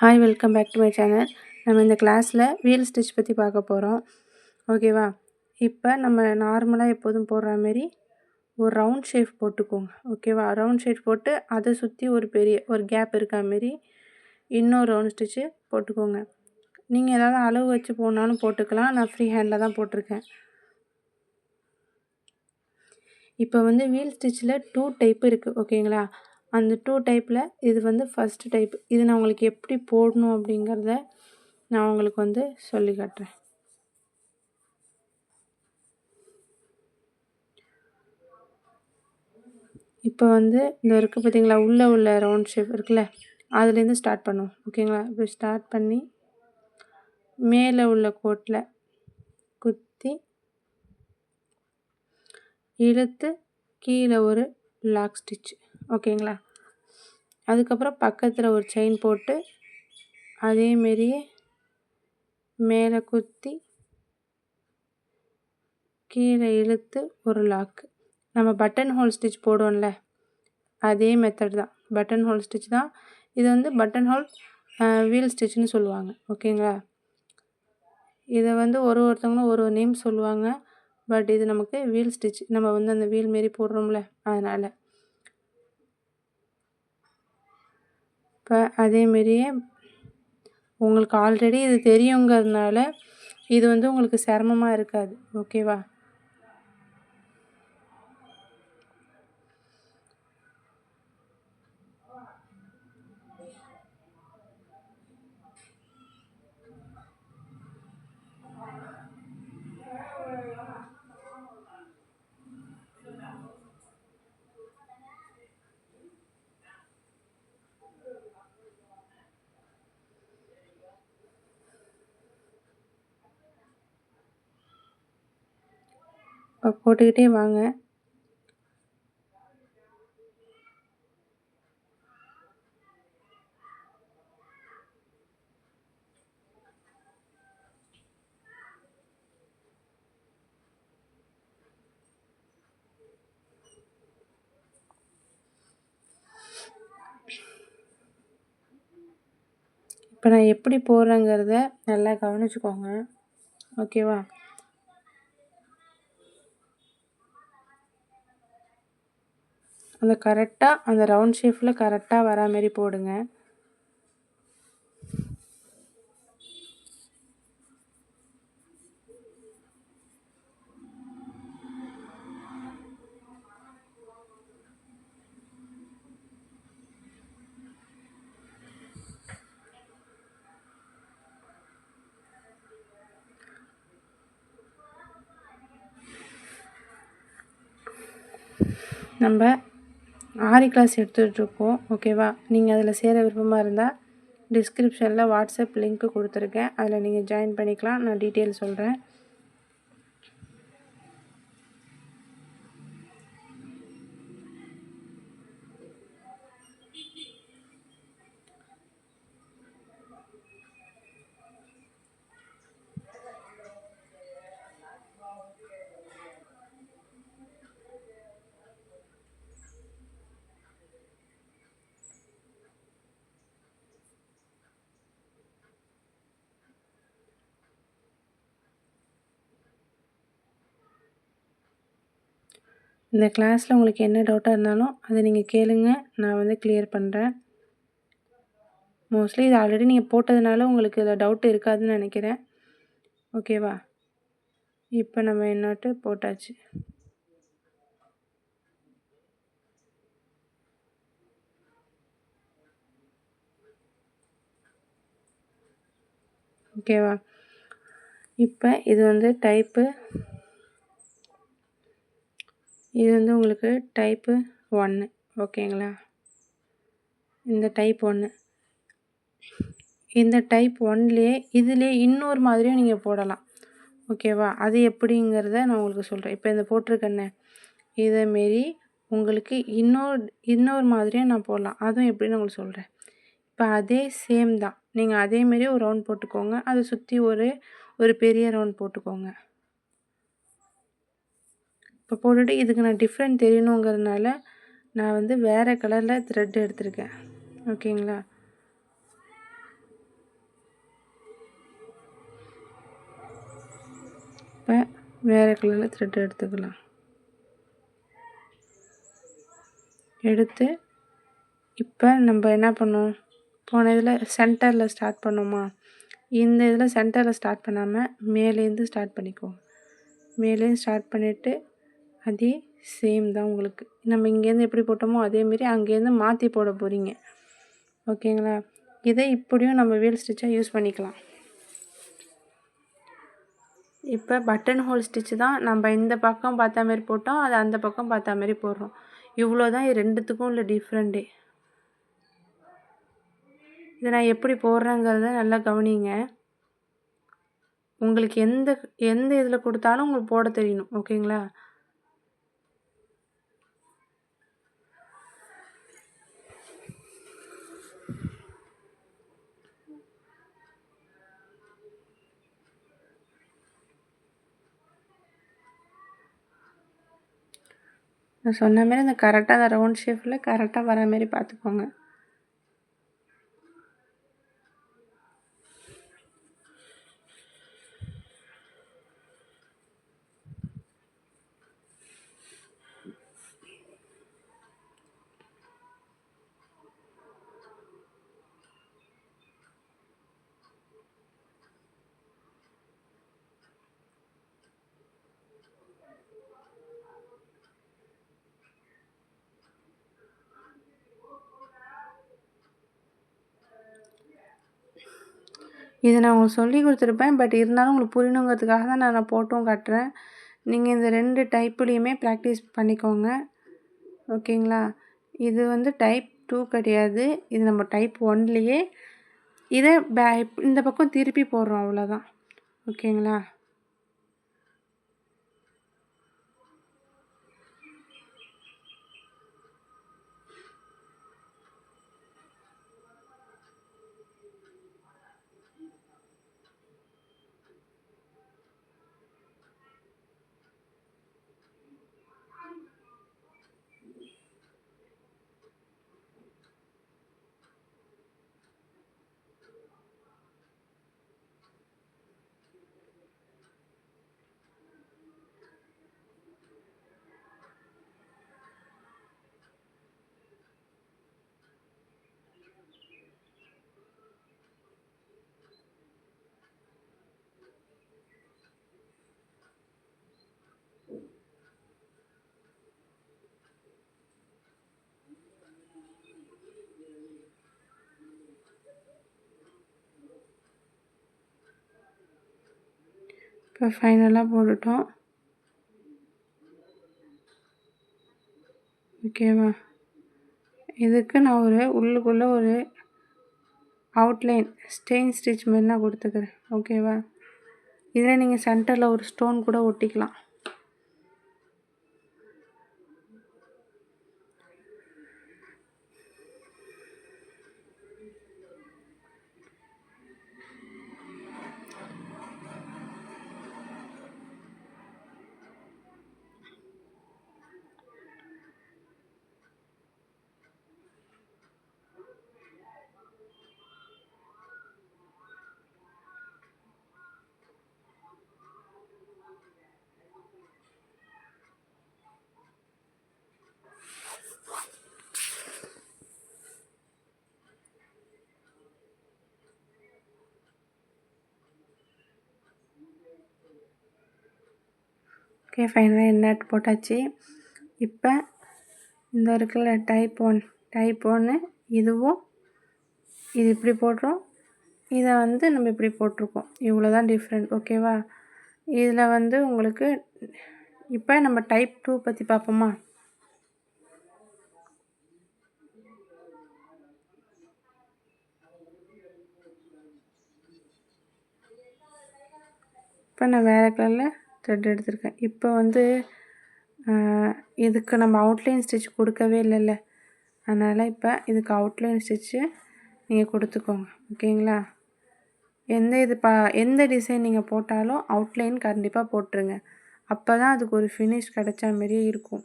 Hi welcome back to my channel. நம்ம இந்த கிளாஸில் வீல் ஸ்டிச் பற்றி பார்க்க போகிறோம். ஓகேவா? இப்போ நம்ம நார்மலாக எப்போதும் போடுற மாரி ஒரு ரவுண்ட் ஷேப் போட்டுக்கோங்க. ஓகேவா? ரவுண்ட் ஷேப் போட்டு அதை சுற்றி ஒரு கேப் இருக்கா மாரி இன்னொரு ரவுண்ட் ஸ்டிச்சு போட்டுக்கோங்க. நீங்கள் ஏதாவது அளவு வச்சு போனாலும் போட்டுக்கலாம். நான் ஃப்ரீ ஹேண்டில் தான் போட்டிருக்கேன். இப்போ வீல் ஸ்டிச்சில் 2 டைப் இருக்குது. ஓகேங்களா? அந்த 2 டைப்பில் இது ஃபஸ்ட்டு டைப். இது நான் உங்களுக்கு எப்படி போடணும் அப்படிங்கிறத நான் உங்களுக்கு சொல்லி காட்டுறேன். இப்போ இந்த இருக்குது பார்த்தீங்களா, உள்ள ரவுண்ட் ஷேப் இருக்குல்ல, அதுலேருந்து ஸ்டார்ட் பண்ணுவோம். ஓகேங்களா? இப்படி ஸ்டார்ட் பண்ணி மேலே உள்ள கோட்டில் குத்தி இழுத்து கீழே ஒரு லாக் ஸ்டிச். ஓகேங்களா? அதுக்கப்புறம் பக்கத்தில் ஒரு செயின் போட்டு அதேமாரியே மேலே குத்தி கீழே இழுத்து ஒரு லாக்கு. நம்ம பட்டன் ஹோல் ஸ்டிச் போடுவோம்ல, அதே மெத்தட் தான். பட்டன் ஹோல் ஸ்டிச் தான் இது. பட்டன் ஹோல் வீல் ஸ்டிச்னு சொல்லுவாங்க. ஓகேங்களா? இதை ஒருத்தவங்களும் ஒரு நேம் சொல்லுவாங்க. பட் இது நமக்கு வீல் ஸ்டிச். நம்ம அந்த வீல் மாரி போடுறோம்ல, அதனால். இப்போ அதேமாரியே உங்களுக்கு ஆல்ரெடி இது தெரியுங்கிறதுனால இது உங்களுக்கு சிரமமாக இருக்காது. ஓகேவா? இப்போ போட்டுக்கிட்டே வாங்க. இப்போ நான் எப்படி போடுறேங்கிறத நல்லா கவனிச்சுக்கோங்க. ஓகேவா? கரெக்டாக அந்த ரவுண்ட் ஷேப்பில் கரெக்டாக வரா மாரி போடுங்க. நம்ம ஆரி கிளாஸ் எடுத்துகிட்ருக்கோம். ஓகேவா? நீங்கள் அதில் சேர விருப்பமாக இருந்தால் டிஸ்கிரிப்ஷனில் வாட்ஸ்அப் லிங்க்கு கொடுத்துருக்கேன். அதில் நீங்கள் ஜாயின் பண்ணிக்கலாம். நான் டீட்டெயில் சொல்கிறேன். இந்த கிளாஸில் உங்களுக்கு என்ன டவுட்டாக இருந்தாலும் அதை நீங்கள் கேளுங்க. நான் கிளியர் பண்ணுறேன். மோஸ்ட்லி இது ஆல்ரெடி நீங்கள் போட்டதுனால உங்களுக்கு இதில் டவுட் இருக்காதுன்னு நினைக்கிறேன். ஓகேவா? இப்போ நம்ம என்னட்டு போட்டாச்சு. ஓகேவா? இப்போ இது டைப்பு இது உங்களுக்கு டைப்பு 1. ஓகேங்களா? இந்த டைப் 1. இந்த டைப் 1லேயே இதுலேயே இன்னொரு மாதிரியும் நீங்கள் போடலாம். ஓகேவா? அது எப்படிங்கிறத நான் உங்களுக்கு சொல்கிறேன். இப்போ இந்த போட்டிருக்கேன்னே இதேமாரி உங்களுக்கு இன்னொரு மாதிரியும் நான் போடலாம். அதுவும் எப்படின்னு உங்களுக்கு சொல்கிறேன். இப்போ அதே சேம் தான். நீங்கள் அதேமாரி ஒரு ரவுண்ட் போட்டுக்கோங்க. அதை சுற்றி ஒரு பெரிய ரவுண்ட் போட்டுக்கோங்க. இப்போ போட்டுட்டு இதுக்கு நான் டிஃப்ரெண்ட் தெரியணுங்கிறதுனால நான் வேறு கலரில் த்ரெட் எடுத்திருக்கேன். ஓகேங்களா? வேறு கலரில் த்ரெட் எடுத்துக்கலாம். எடுத்து இப்போ நம்ம என்ன பண்ணோம், போன இதில் சென்டரில் ஸ்டார்ட் பண்ணோமா, இந்த இதில் சென்டரில் ஸ்டார்ட் பண்ணாமல் மேலேருந்து ஸ்டார்ட் பண்ணிக்கோங்க. மேலேருந்து ஸ்டார்ட் பண்ணிவிட்டு அதே சேம் தான் உங்களுக்கு. நம்ம இங்கேருந்து எப்படி போட்டோமோ அதேமாரி அங்கேருந்து மாற்றி போட போகிறீங்க. ஓகேங்களா? இதை இப்படியும் நம்ம வீல் ஸ்டிச்சாக யூஸ் பண்ணிக்கலாம். இப்போ பட்டன் ஹோல் ஸ்டிச்சு தான் நம்ம இந்த பக்கம் பார்த்தா மாரி போட்டோம், அது அந்த பக்கம் பார்த்தா மாரி போடுறோம். இவ்வளோ தான் இது ரெண்டுத்துக்கும் உள்ள டிஃப்ரெண்ட்டே. இதை நான் எப்படி போடுறேங்கிறத நல்லா கவனிங்க. உங்களுக்கு எந்த எந்த இதில் கொடுத்தாலும் உங்களுக்கு போட தெரியணும். ஓகேங்களா? நான் சொன்ன மாரி அந்த கரெக்டாக அந்த ரவுண்ட் ஷேப்பில் கரெக்டாக வர மாரி பார்த்துக்கோங்க. இதை நான் உங்களுக்கு சொல்லி கொடுத்துருப்பேன், பட் இருந்தாலும் உங்களுக்கு புரியணுங்கிறதுக்காக தான் நான் போட்டும் காட்டுறேன். நீங்கள் இந்த 2 டைப்லேயுமே ப்ராக்டிஸ் பண்ணிக்கோங்க. ஓகேங்களா? இது வந்து டைப் 2 கிடையாது, இது நம்ம டைப் 1லேயே இதை இந்த பக்கம் திருப்பி போடுறோம், அவ்வளோதான். ஓகேங்களா? இப்போ ஃபைனலாக போட்டுட்டோம். ஓகேவா? இதுக்கு நான் உள்ளுக்குள்ளே ஒரு அவுட்லைன் ஸ்டெயின் ஸ்டிச் மாரி நான் கொடுத்துக்கிறேன். ஓகேவா? இதில் நீங்கள் சென்டரில் ஒரு ஸ்டோன் கூட ஒட்டிக்கலாம். ஓகே, ஃபைனலாக எண்ணாட் போட்டாச்சு. இப்போ இந்த இருக்குல்ல டைப் 1 இதுவும் இது இப்படி போடுறோம், இதை வந்து நம்ம இப்படி போட்டிருக்கோம். இவ்வளோ தான் டிஃப்ரெண்ட். ஓகேவா? இதில் வந்து உங்களுக்கு இப்போ நம்ம டைப் 2 பற்றி பார்ப்போமா? இப்போ நான் வேறு கலரில் த்ரெட் எடுத்திருக்கேன். இப்போ வந்து இதுக்கு நம்ம அவுட்லைன் ஸ்டிச் கொடுக்கவே இல்லைல்ல, அதனால் இப்போ இதுக்கு அவுட்லைன் ஸ்டிச்சு நீங்கள் கொடுத்துக்கோங்க. ஓகேங்களா? எந்த டிசைன் நீங்கள் போட்டாலும் அவுட்லைன் கண்டிப்பாக போட்டுருங்க. அப்போ தான் அதுக்கு ஒரு ஃபினிஷ் கிடைச்சா மாரியே இருக்கும்.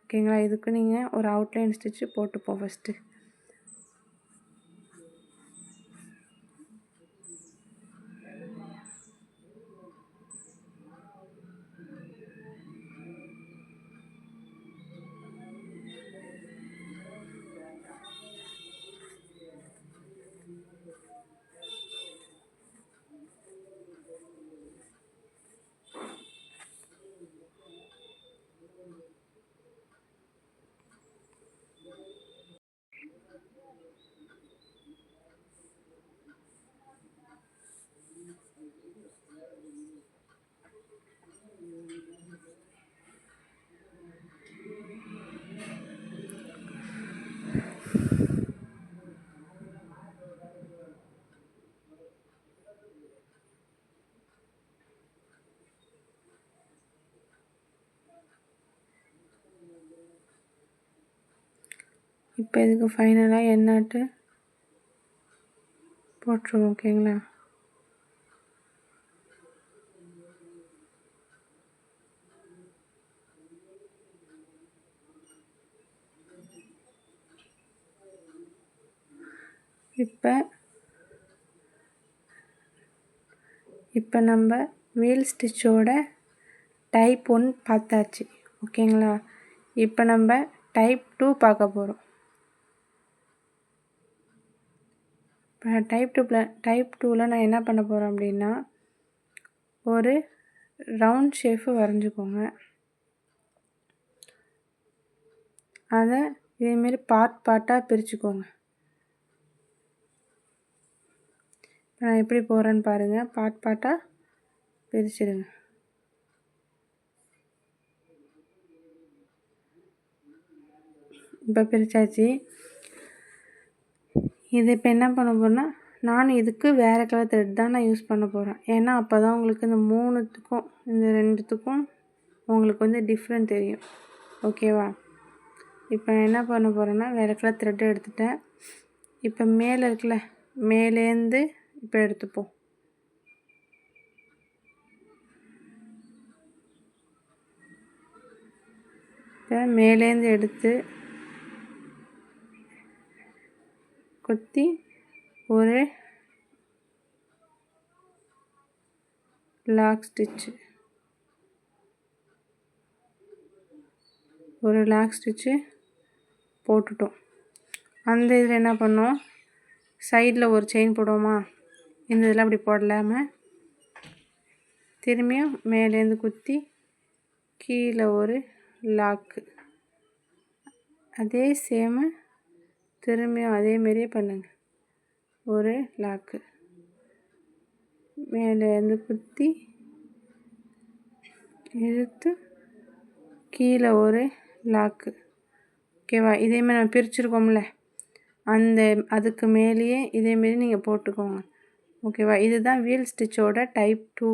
ஓகேங்களா? இதுக்கு நீங்கள் ஒரு அவுட்லைன் ஸ்டிச்சு போட்டுப்போம் ஃபஸ்ட்டு. இப்போ இதுக்கு ஃபைனலாக எண்ணாட்டு போட்டுருவோம். ஓகேங்களா? இப்போ நம்ம வீல் ஸ்டிச்சோட டைப் 1 பார்த்தாச்சு. ஓகேங்களா? இப்போ நம்ம டைப் 2 பார்க்க போகிறோம். இப்போ டைப் 2ல் நான் என்ன பண்ண போகிறேன் அப்படின்னா, ஒரு ரவுண்ட் ஷேப்பு வரைஞ்சிக்கோங்க. அதை இதேமாரி பார்ட்டாக பிரிச்சுக்கோங்க. நான் எப்படி போகிறேன்னு பாருங்கள். பார்ட்டாக பிரிச்சிடுங்க. இப்போ பிரித்தாச்சு. இது இப்போ என்ன பண்ண போகிறேன்னா, நான் இதுக்கு வேறு கலர் த்ரெட் தான் நான் யூஸ் பண்ண போகிறேன். ஏன்னா அப்போ தான் உங்களுக்கு இந்த 3த்துக்கும் இந்த 2த்துக்கும் உங்களுக்கு வந்து டிஃப்ரெண்ட் தெரியும். ஓகேவா? இப்போ நான் என்ன பண்ண போகிறேன்னா, வேறு கலர் த்ரெட் எடுத்துட்டேன். இப்போ மேலே இருக்குல்ல, மேலேருந்து இப்போ எடுத்துப்போம். இப்போ மேலேருந்து எடுத்து குத்தி ஒரு லாக் ஸ்டிச்சு போட்டுட்டோம். அந்த இதில் என்ன பண்ணோம், சைடில் ஒரு செயின் போடுவோமா, இந்த இதில் அப்படி போடலாமல் திரும்பியும் மேலேருந்து குத்தி கீழே ஒரு லாக்கு, அதே சேமு திரும்பியும் அதேமாரியே பண்ணுங்கள். ஒரு லாக்கு மேலேருந்து குத்தி இழுத்து கீழே ஒரு லாக்கு. ஓகேவா? இதேமாரி நம்ம பிரிச்சுருக்கோம்ல, அதுக்கு மேலேயே இதேமாரி நீங்கள் போட்டுக்கோங்க. ஓகேவா? இதுதான் வீல் ஸ்டிச்சோட டைப் 2.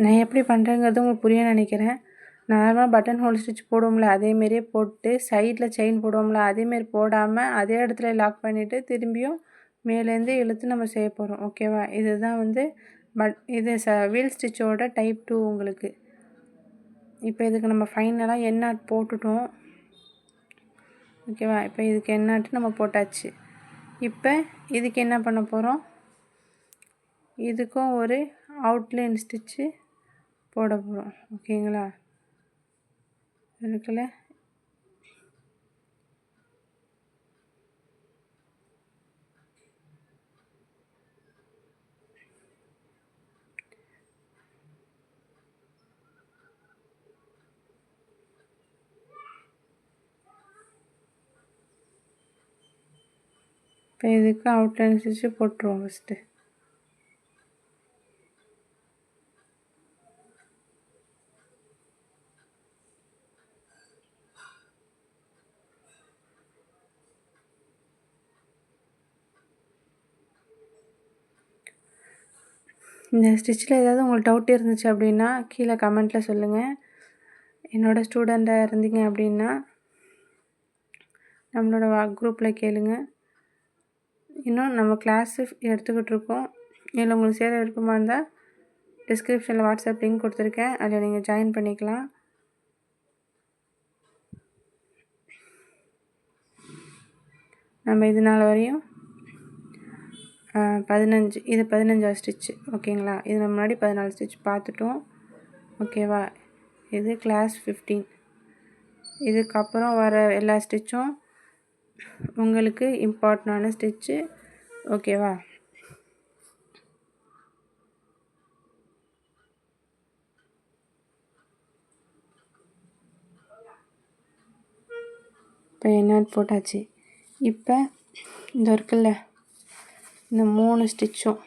நான் எப்படி பண்ணுறேங்கிறது உங்களுக்கு புரியும்னு நினைக்கிறேன். நார்மலாக பட்டன் ஹோல் ஸ்டிச் போடுவோம்ல, அதேமாரியே போட்டு சைடில் செயின் போடுவோம்ல, அதேமாரி போடாமல் அதே இடத்துல லாக் பண்ணிவிட்டு திரும்பியும் மேலேருந்து இழுத்து நம்ம செய்ய போகிறோம். ஓகேவா? இதுதான் வந்து இது வீல் ஸ்டிச்சோட டைப் 2 உங்களுக்கு. இப்போ இதுக்கு நம்ம ஃபைனலாக எண்ணாட் போட்டுட்டோம். ஓகேவா? இப்போ இதுக்கு எண்ணாட்டு நம்ம போட்டாச்சு. இப்போ இதுக்கு என்ன பண்ண போகிறோம், இதுக்கும் ஒரு அவுட்லைன் ஸ்டிச்சு போட போகிறோம். ஓகேங்களா? இருக்குல்ல, இப்போ இதுக்கு அவுட்லைன் ஸ்டிச்சு போட்டுருவோம் ஃபஸ்ட்டு. இந்த ஸ்டிச்சில் ஏதாவது உங்களுக்கு டவுட் இருந்துச்சு அப்படின்னா கீழே கமெண்ட்டில் சொல்லுங்கள். என்னோடய ஸ்டூடெண்ட்டாக இருந்தீங்க அப்படின்னா நம்மளோட குரூப்பில் கேளுங்க. இன்னும் நம்ம கிளாஸு எடுத்துக்கிட்டு இருக்கோம். இதில் உங்களுக்கு சேர விருப்பமாக இருந்தால் டிஸ்கிரிப்ஷனில் வாட்ஸ்அப் லிங்க் கொடுத்துருக்கேன், அதில் நீங்கள் ஜாயின் பண்ணிக்கலாம். நம்ம இது நாள் வரையும் 15 இது 15வது ஸ்டிச்சு. ஓகேங்களா? இது நம்ம முன்னாடி 14 ஸ்டிச் பார்த்துட்டோம். ஓகேவா? இது கிளாஸ் 15. இதுக்கப்புறம் வர எல்லா ஸ்டிச்சும் உங்களுக்கு இம்பார்ட்டண்டான ஸ்டிச்சு. ஓகேவா? இப்போ எண்ணாட் போட்டாச்சு. இப்போ இந்த இருக்குல்ல, இந்த 3 ஸ்டிச்சும்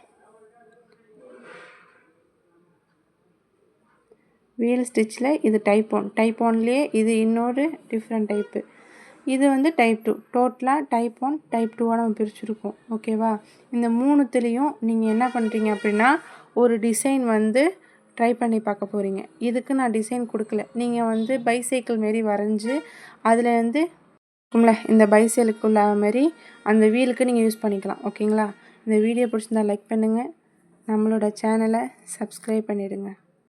வீல் ஸ்டிச்சில் இது டைப் 1. டைப் 1லேயே இது இன்னொரு டிஃப்ரெண்ட் டைப்பு. இது வந்து டைப் 2. டோட்டலாக டைப் 1 டைப் 2வாக நம்ம பிரிச்சுருக்கோம். ஓகேவா? இந்த 3த்துலேயும் நீங்கள் என்ன பண்ணுறீங்க அப்படின்னா, ஒரு டிசைன் வந்து ட்ரை பண்ணி பார்க்க போகிறீங்க. இதுக்கு நான் டிசைன் கொடுக்கல. நீங்கள் வந்து பைசைக்கிள் மாரி வரைஞ்சி அதுலேருந்து இந்த பைசைக்கிள் மாரி அந்த வீலுக்கு நீங்கள் யூஸ் பண்ணிக்கலாம். ஓகேங்களா? இந்த வீடியோ பிடிச்சிருந்தா லைக் பண்ணுங்கள். நம்மளோட சேனலை சப்ஸ்கிரைப் பண்ணிவிடுங்க.